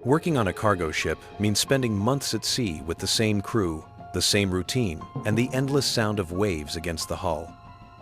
Working on a cargo ship means spending months at sea with the same crew, the same routine, and the endless sound of waves against the hull.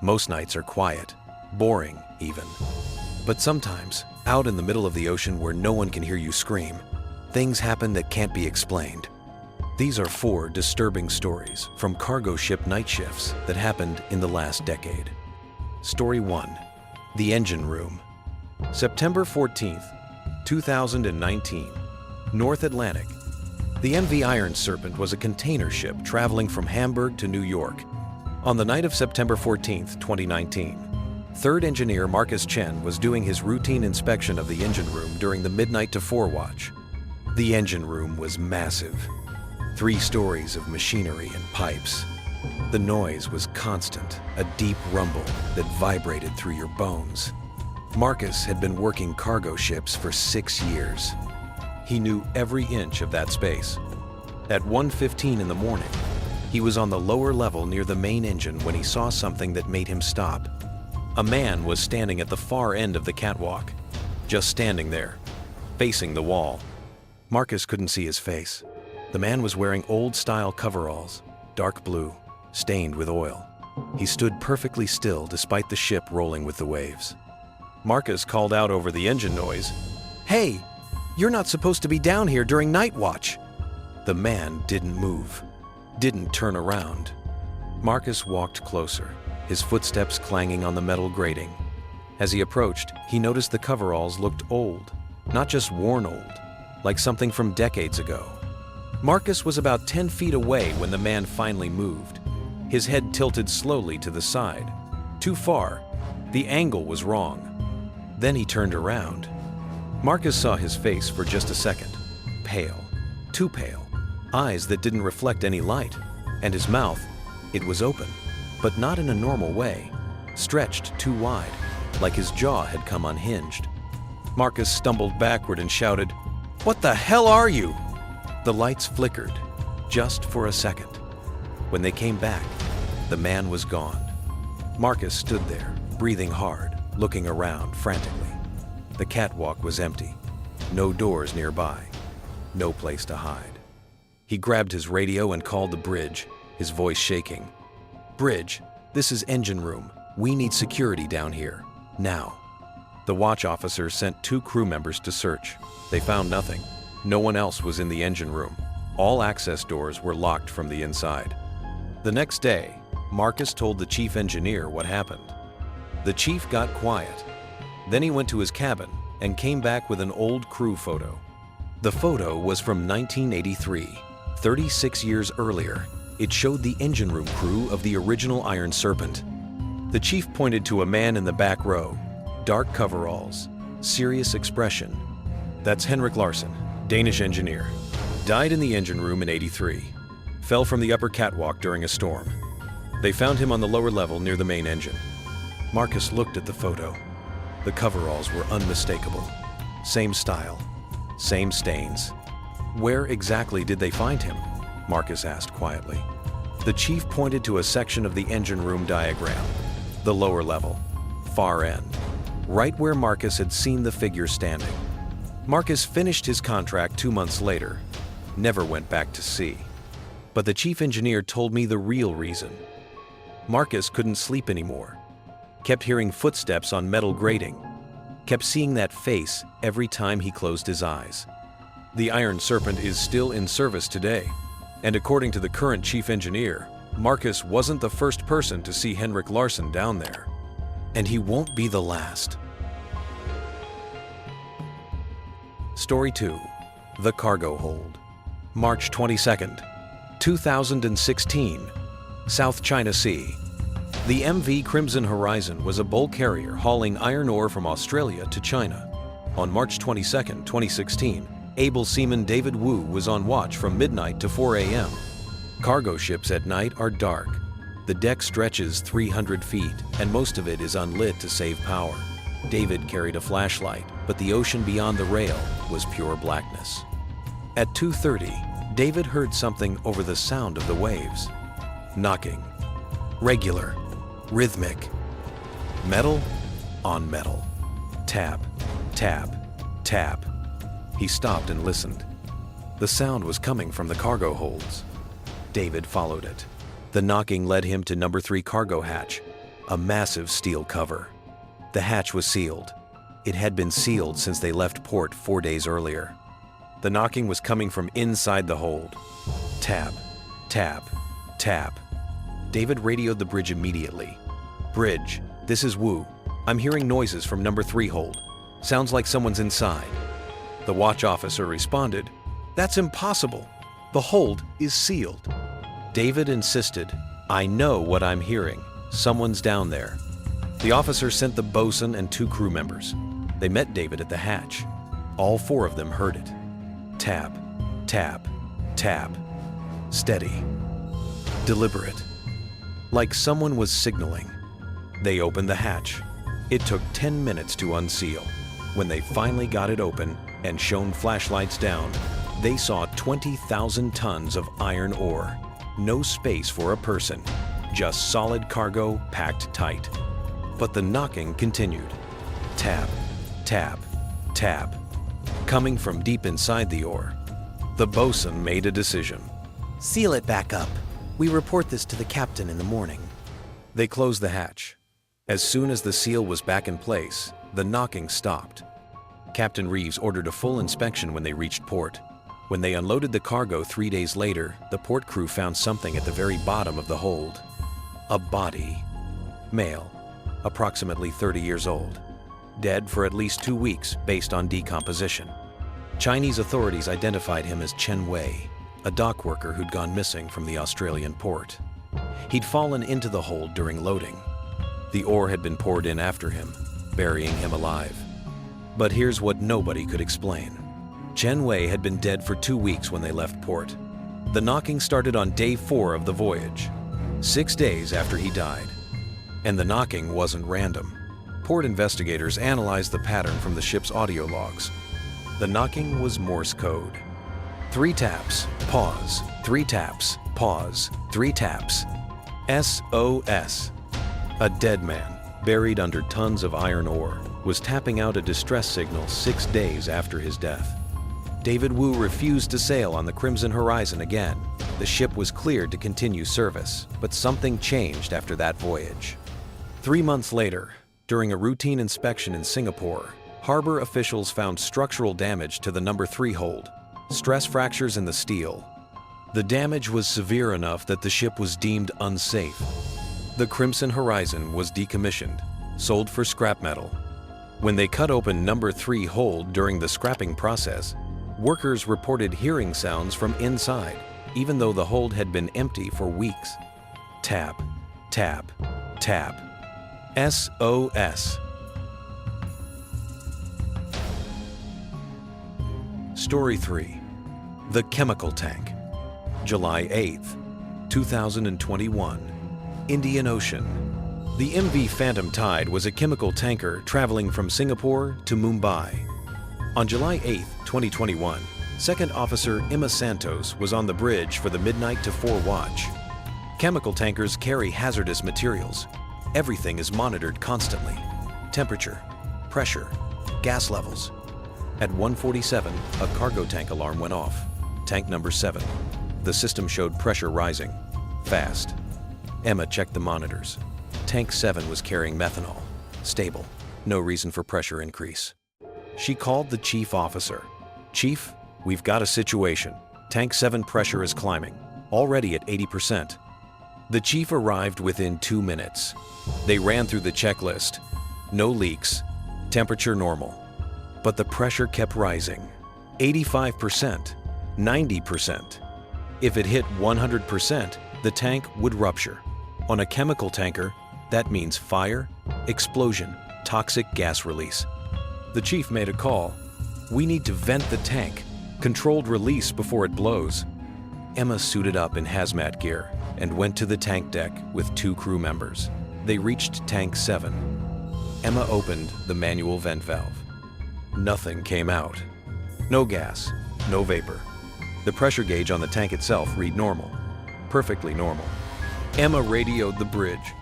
Most nights are quiet, boring even. But sometimes, out in the middle of the ocean where no one can hear you scream, things happen that can't be explained. These are 4 disturbing stories from cargo ship night shifts that happened in the last decade. Story 1. The Engine Room. September 14th, 2019. North Atlantic. The MV Iron Serpent was a container ship traveling from Hamburg to New York. On the night of September 14th, 2019, third engineer Marcus Chen was doing his routine inspection of the engine room during the midnight to 4 watch. The engine room was massive. 3 stories of machinery and pipes. The noise was constant, a deep rumble that vibrated through your bones. Marcus had been working cargo ships for 6 years. He knew every inch of that space. At 1:15 in the morning, he was on the lower level near the main engine when he saw something that made him stop. A man was standing at the far end of the catwalk, just standing there, facing the wall. Marcus couldn't see his face. The man was wearing old-style coveralls, dark blue, stained with oil. He stood perfectly still despite the ship rolling with the waves. Marcus called out over the engine noise, "Hey! You're not supposed to be down here during night watch." The man didn't move, didn't turn around. Marcus walked closer, his footsteps clanging on the metal grating. As he approached, he noticed the coveralls looked old, not just worn old, like something from decades ago. Marcus was about 10 feet away when the man finally moved. His head tilted slowly to the side. Too far. The angle was wrong. Then he turned around. Marcus saw his face for just a second. Pale. Too pale. Eyes that didn't reflect any light. And his mouth, it was open, but not in a normal way. Stretched too wide, like his jaw had come unhinged. Marcus stumbled backward and shouted, "What the hell are you?" The lights flickered, just for a second. When they came back, the man was gone. Marcus stood there, breathing hard, looking around frantically. The catwalk was empty. No doors nearby. No place to hide. He grabbed his radio and called the bridge, his voice shaking. "Bridge, this is engine room. We need security down here, now." The watch officer sent 2 crew members to search. They found nothing. No one else was in the engine room. All access doors were locked from the inside. The next day, Marcus told the chief engineer what happened. The chief got quiet. Then he went to his cabin and came back with an old crew photo. The photo was from 1983, 36 years earlier. It showed the engine room crew of the original Iron Serpent. The chief pointed to a man in the back row, dark coveralls, serious expression. "That's Henrik Larsson, Danish engineer. Died in the engine room in '83. Fell from the upper catwalk during a storm. They found him on the lower level near the main engine." Marcus looked at the photo. The coveralls were unmistakable. Same style, same stains. "Where exactly did they find him?" Marcus asked quietly. The chief pointed to a section of the engine room diagram. The lower level, far end, right where Marcus had seen the figure standing. Marcus finished his contract 2 months later, never went back to sea. But the chief engineer told me the real reason. Marcus couldn't sleep anymore. Kept hearing footsteps on metal grating. Kept seeing that face every time he closed his eyes. The Iron Serpent is still in service today. And according to the current chief engineer, Marcus wasn't the first person to see Henrik Larsson down there. And he won't be the last. Story 2. The Cargo Hold. March 22nd, 2016, South China Sea. The MV Crimson Horizon was a bulk carrier hauling iron ore from Australia to China. On March 22, 2016, able seaman David Wu was on watch from midnight to 4 a.m. Cargo ships at night are dark. The deck stretches 300 feet, and most of it is unlit to save power. David carried a flashlight, but the ocean beyond the rail was pure blackness. At 2:30, David heard something over the sound of the waves. Knocking. Regular. Rhythmic. Metal on metal. Tap, tap, tap. He stopped and listened. The sound was coming from the cargo holds. David followed it. The knocking led him to number 3 cargo hatch, a massive steel cover. The hatch was sealed. It had been sealed since they left port 4 days earlier. The knocking was coming from inside the hold. Tap, tap, tap. David radioed the bridge immediately. "Bridge, this is Wu. I'm hearing noises from number 3 hold. Sounds like someone's inside." The watch officer responded, "That's impossible. The hold is sealed." David insisted, "I know what I'm hearing. Someone's down there." The officer sent the bosun and 2 crew members. They met David at the hatch. All 4 of them heard it. Tap, tap, tap. Steady. Deliberate. Like someone was signaling. They opened the hatch. It took 10 minutes to unseal. When they finally got it open and shone flashlights down, they saw 20,000 tons of iron ore. No space for a person, just solid cargo packed tight. But the knocking continued. Tap, tap, tap. Coming from deep inside the ore. The bosun made a decision. "Seal it back up. We report this to the captain in the morning." They closed the hatch. As soon as the seal was back in place, the knocking stopped. Captain Reeves ordered a full inspection when they reached port. When they unloaded the cargo 3 days later, the port crew found something at the very bottom of the hold. A body. Male, approximately 30 years old. Dead for at least 2 weeks based on decomposition. Chinese authorities identified him as Chen Wei, a dock worker who'd gone missing from the Australian port. He'd fallen into the hold during loading. The ore had been poured in after him, burying him alive. But here's what nobody could explain. Chen Wei had been dead for 2 weeks when they left port. The knocking started on day 4 of the voyage, 6 days after he died. And the knocking wasn't random. Port investigators analyzed the pattern from the ship's audio logs. The knocking was Morse code. 3 taps, pause, 3 taps, pause, 3 taps. SOS. A dead man, buried under tons of iron ore, was tapping out a distress signal 6 days after his death. David Wu refused to sail on the Crimson Horizon again. The ship was cleared to continue service, but something changed after that voyage. 3 months later, during a routine inspection in Singapore, harbor officials found structural damage to the number 3 hold, stress fractures in the steel. The damage was severe enough that the ship was deemed unsafe. The Crimson Horizon was decommissioned, sold for scrap metal. When they cut open number 3 hold during the scrapping process, workers reported hearing sounds from inside, even though the hold had been empty for weeks. Tap, tap, tap. SOS. Story 3. The Chemical Tank. July 8th, 2021. Indian Ocean. The MV Phantom Tide was a chemical tanker traveling from Singapore to Mumbai. On July 8, 2021, Second Officer Emma Santos was on the bridge for the midnight to 4 watch. Chemical tankers carry hazardous materials. Everything is monitored constantly. Temperature, pressure, gas levels. At 1:47, a cargo tank alarm went off. Tank number 7. The system showed pressure rising. Fast. Emma checked the monitors. Tank 7 was carrying methanol. Stable. No reason for pressure increase. She called the chief officer. "Chief, we've got a situation. Tank 7 pressure is climbing, already at 80%. The chief arrived within 2 minutes. They ran through the checklist. No leaks. Temperature normal. But the pressure kept rising. 85%, 90%. If it hit 100%, the tank would rupture. On a chemical tanker, that means fire, explosion, toxic gas release. The chief made a call. "We need to vent the tank. Controlled release before it blows." Emma suited up in hazmat gear and went to the tank deck with 2 crew members. They reached tank 7. Emma opened the manual vent valve. Nothing came out. No gas, no vapor. The pressure gauge on the tank itself read normal. Perfectly normal. Emma radioed the bridge.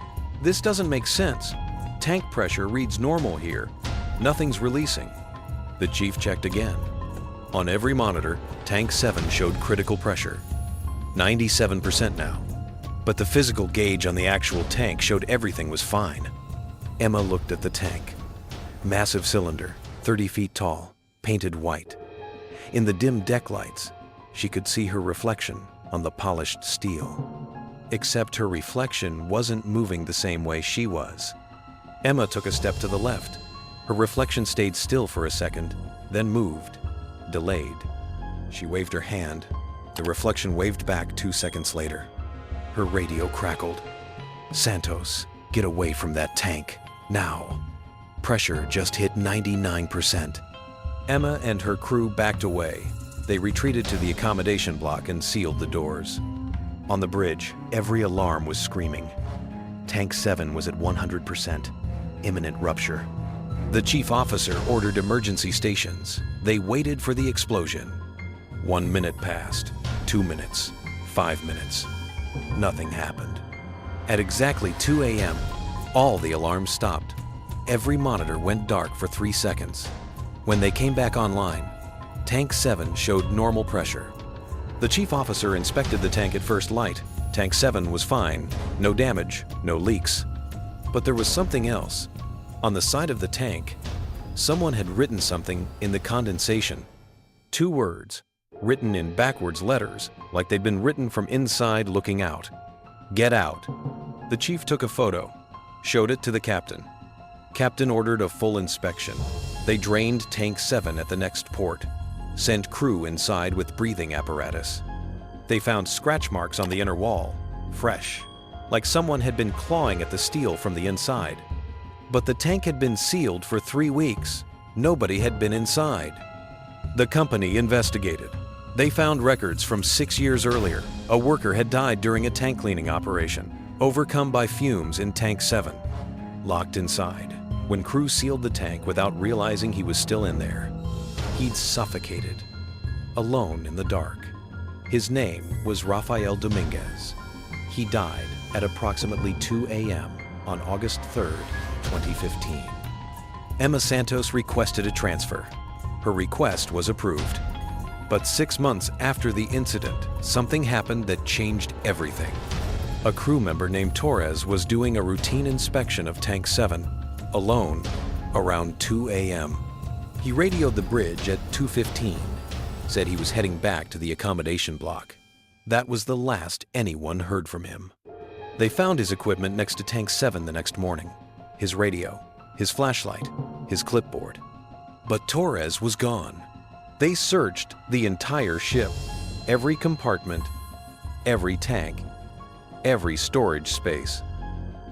"This doesn't make sense. Tank pressure reads normal here. Nothing's releasing." The chief checked again. On every monitor, Tank 7 showed critical pressure. 97% now. But the physical gauge on the actual tank showed everything was fine. Emma looked at the tank. Massive cylinder, 30 feet tall, painted white. In the dim deck lights, she could see her reflection on the polished steel. Except her reflection wasn't moving the same way she was. Emma took a step to the left. Her reflection stayed still for a second, then moved, delayed. She waved her hand. The reflection waved back 2 seconds later. Her radio crackled. "Santos, get away from that tank, now." Pressure just hit 99%. Emma and her crew backed away. They retreated to the accommodation block and sealed the doors. On the bridge, every alarm was screaming. Tank 7 was at 100%, imminent rupture. The chief officer ordered emergency stations. They waited for the explosion. 1 minute passed, 2 minutes, 5 minutes. Nothing happened. At exactly 2 a.m., all the alarms stopped. Every monitor went dark for 3 seconds. When they came back online, Tank 7 showed normal pressure. The chief officer inspected the tank at first light. Tank 7 was fine, no damage, no leaks. But there was something else. On the side of the tank, someone had written something in the condensation. 2 words, written in backwards letters, like they'd been written from inside looking out. "Get out." The chief took a photo, showed it to the captain. Captain ordered a full inspection. They drained Tank 7 at the next port, sent crew inside with breathing apparatus. They found scratch marks on the inner wall, fresh, like someone had been clawing at the steel from the inside. But the tank had been sealed for 3 weeks. Nobody had been inside. The company investigated. They found records from 6 years earlier. A worker had died during a tank cleaning operation, overcome by fumes in Tank 7. Locked inside, when crew sealed the tank without realizing he was still in there. He'd suffocated, alone in the dark. His name was Rafael Dominguez. He died at approximately 2 a.m. on August 3rd, 2015. Emma Santos requested a transfer. Her request was approved. But 6 months after the incident, something happened that changed everything. A crew member named Torres was doing a routine inspection of Tank 7, alone, around 2 a.m. He radioed the bridge at 2:15, said he was heading back to the accommodation block. That was the last anyone heard from him. They found his equipment next to Tank 7 the next morning. His radio, his flashlight, his clipboard. But Torres was gone. They searched the entire ship, every compartment, every tank, every storage space.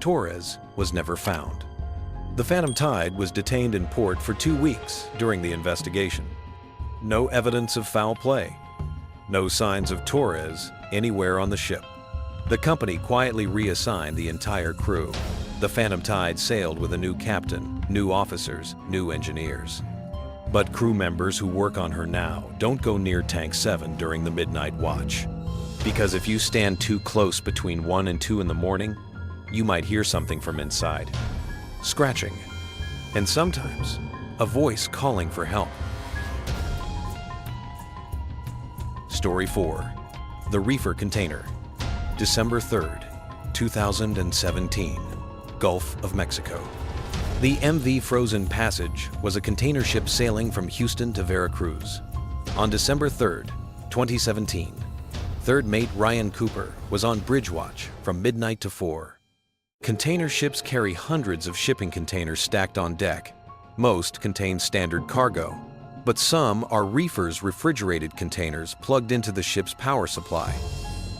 Torres was never found. The Phantom Tide was detained in port for 2 weeks during the investigation. No evidence of foul play. No signs of Torres anywhere on the ship. The company quietly reassigned the entire crew. The Phantom Tide sailed with a new captain, new officers, new engineers. But crew members who work on her now don't go near Tank 7 during the midnight watch. Because if you stand too close between 1 and 2 in the morning, you might hear something from inside. Scratching, and sometimes a voice calling for help. Story 4. The Reefer Container. December 3rd, 2017. Gulf of Mexico. The MV Frozen Passage was a container ship sailing from Houston to Veracruz. On December 3rd, 2017, third mate Ryan Cooper was on bridge watch from midnight to 4. Container ships carry hundreds of shipping containers stacked on deck. Most contain standard cargo, but some are reefers refrigerated containers plugged into the ship's power supply.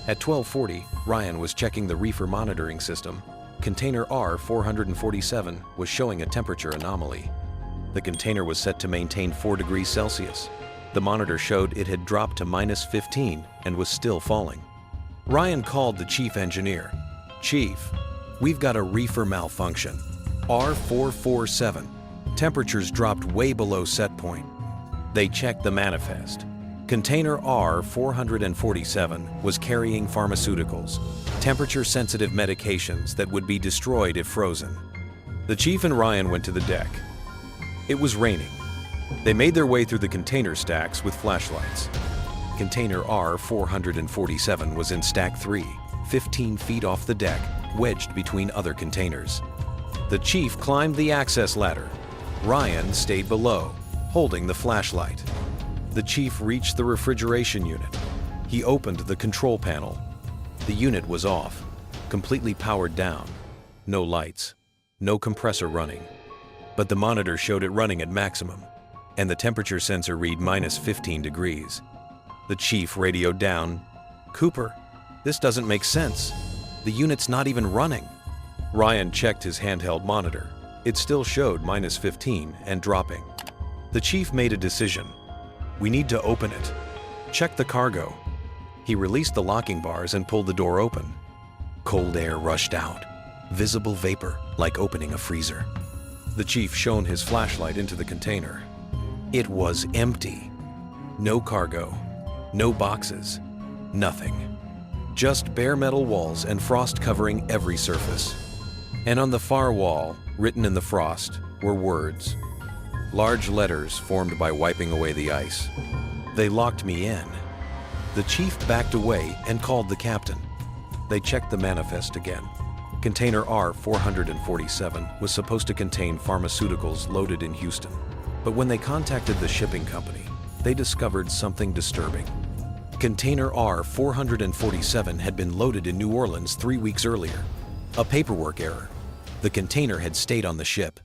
At 12:40, Ryan was checking the reefer monitoring system. Container R-447 was showing a temperature anomaly. The container was set to maintain 4 degrees Celsius. The monitor showed it had dropped to -15 and was still falling. Ryan called the chief engineer. "Chief, we've got a reefer malfunction. R-447. Temperatures dropped way below set point." They checked the manifest. Container R-447 was carrying pharmaceuticals, temperature-sensitive medications that would be destroyed if frozen. The chief and Ryan went to the deck. It was raining. They made their way through the container stacks with flashlights. Container R-447 was in stack 3, 15 feet off the deck, wedged between other containers. The chief climbed the access ladder. Ryan stayed below, holding the flashlight. The chief reached the refrigeration unit. He opened the control panel. The unit was off, completely powered down. No lights, no compressor running. But the monitor showed it running at maximum, and the temperature sensor read -15 degrees. The chief radioed down, "Cooper, this doesn't make sense. The unit's not even running." Ryan checked his handheld monitor. It still showed -15 and dropping. The chief made a decision. "We need to open it. Check the cargo." He released the locking bars and pulled the door open. Cold air rushed out, visible vapor like opening a freezer. The chief shone his flashlight into the container. It was empty. No cargo, no boxes, nothing. Just bare metal walls and frost covering every surface. And on the far wall, written in the frost, were words. Large letters formed by wiping away the ice. They locked me in. The chief backed away and called the captain. They checked the manifest again. Container R-447 was supposed to contain pharmaceuticals loaded in Houston. But when they contacted the shipping company, they discovered something disturbing. Container R-447 had been loaded in New Orleans 3 weeks earlier. A paperwork error. The container had stayed on the ship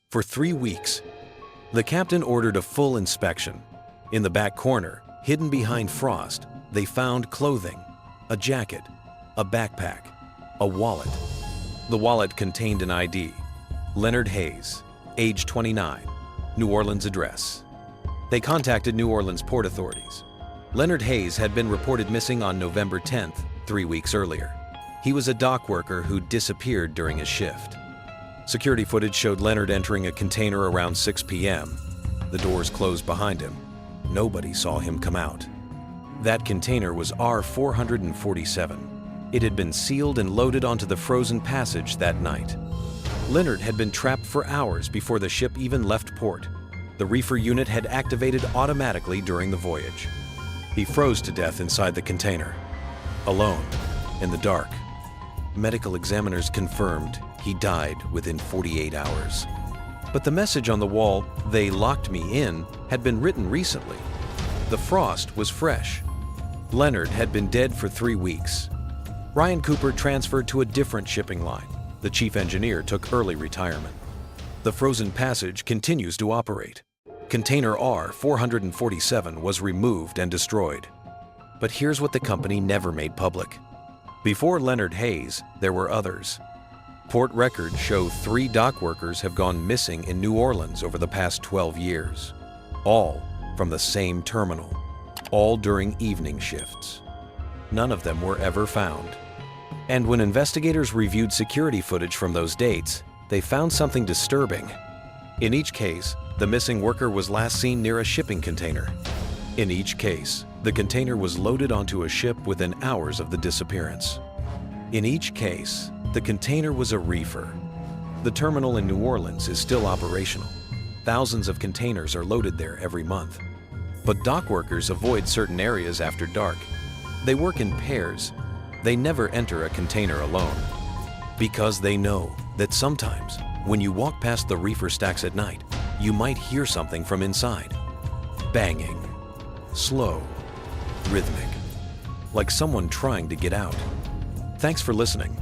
for 3 weeks. The captain ordered a full inspection. In the back corner, hidden behind frost, they found clothing, a jacket, a backpack, a wallet. The wallet contained an ID. Leonard Hayes, age 29, New Orleans address. They contacted New Orleans port authorities. Leonard Hayes had been reported missing on November 10th, 3 weeks earlier. He was a dock worker who disappeared during his shift. Security footage showed Leonard entering a container around 6 p.m. The doors closed behind him. Nobody saw him come out. That container was R-447. It had been sealed and loaded onto the frozen passage that night. Leonard had been trapped for hours before the ship even left port. The reefer unit had activated automatically during the voyage. He froze to death inside the container, alone, in the dark. Medical examiners confirmed he died within 48 hours. But the message on the wall, "They locked me in," had been written recently. The frost was fresh. Leonard had been dead for 3 weeks. Ryan Cooper transferred to a different shipping line. The chief engineer took early retirement. The frozen passage continues to operate. Container R-447 was removed and destroyed. But here's what the company never made public. Before Leonard Hayes, there were others. Port records show 3 dock workers have gone missing in New Orleans over the past 12 years. All from the same terminal, all during evening shifts. None of them were ever found. And when investigators reviewed security footage from those dates, they found something disturbing. In each case, the missing worker was last seen near a shipping container. In each case, the container was loaded onto a ship within hours of the disappearance. In each case, the container was a reefer. The terminal in New Orleans is still operational. Thousands of containers are loaded there every month. But dock workers avoid certain areas after dark. They work in pairs. They never enter a container alone. Because they know that sometimes, when you walk past the reefer stacks at night, you might hear something from inside. Banging. Slow. Rhythmic. Like someone trying to get out. Thanks for listening.